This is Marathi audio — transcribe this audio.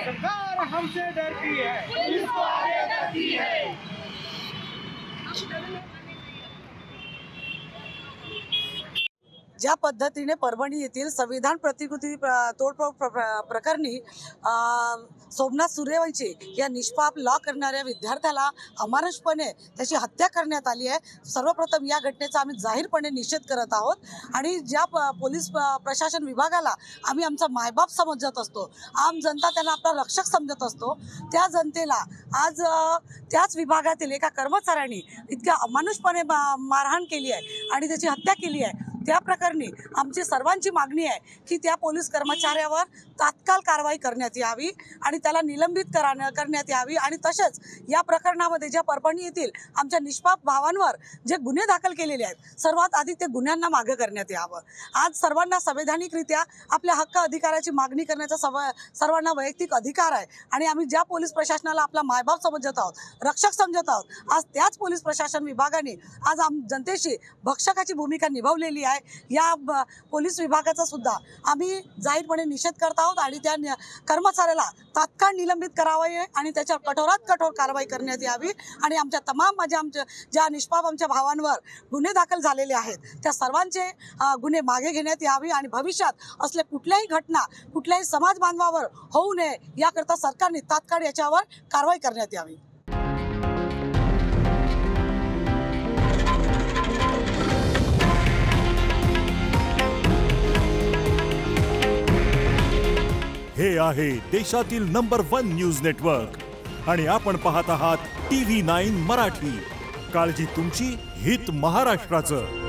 सरकार हमसे डरती है, पुलिस को आगे डरती है। ज्या पद्धतीने परभणी येथील संविधान प्रतिकृती तोडफोड प्रकरणी सोमनाथ सूर्यवंशी या निष्पाप लॉ करणाऱ्या विद्यार्थ्याला अमानुषपणे त्याची हत्या करण्यात आली आहे। सर्वप्रथम या घटनेचा आम्ही जाहीरपणे निषेध करत आहोत आणि ज्या पोलीस प्रशासन विभागाला आम्ही आमचा मायबाप समजत असतो, आम जनता त्यांना आपला रक्षक समजत असतो, त्या जनतेला आज त्याच विभागातील एका कर्मचाऱ्यांनी इतक्या अमानुषपणे मारहाण केली आहे आणि त्याची हत्या केली आहे। त्या प्रकरणी आमची सर्वांची मागणी आहे की त्या पोलीस कर्मचाऱ्यावर तात्काळ कारवाई करण्यात यावी आणि त्याला निलंबित करण्यात यावी आणि तसेच या प्रकरणामध्ये ज्या परभणी येथील आमच्या निष्पाप भावांवर जे गुन्हे दाखल केलेले आहेत, सर्वात आधी ते गुन्ह्यांना मागे करण्यात यावं। आज सर्वांना संवैधानिकरित्या आपल्या हक्क अधिकाराची मागणी करण्याचा सर्वांना वैयक्तिक अधिकार आहे आणि आम्ही ज्या पोलीस प्रशासनाला आपला मायबाप समजत आहोत, रक्षक समजत आहोत, आज त्याच पोलीस प्रशासन विभागाने आज जनतेशी भक्षकाची भूमिका निभावलेली आहे। या पोलीस विभागाचा सुद्धा आम्ही जाहीरपणे निषेध करत आहोत आणि त्या कर्मचाऱ्याला तात्काळ निलंबित करावे आणि त्याच्यावर कठोरात कठोर कारवाई करण्यात यावी आणि आमच्या तमाम ज्या निष्पाप आमच्या भावांवर गुन्हे दाखल झालेले आहेत त्या सर्वांचे गुन्हे मागे घेण्यात यावे आणि भविष्यात असले कुठल्याही घटना कुठल्याही समाज बांधवावर होऊ नये याकरता सरकारने तात्काळ याच्यावर कारवाई करण्यात यावी। हे आहे देशातील नंबर 1 न्यूज नेटवर्क आणि आपण पाहत आहात TV9 मराठी। काळजी तुमची, हित महाराष्ट्राचं।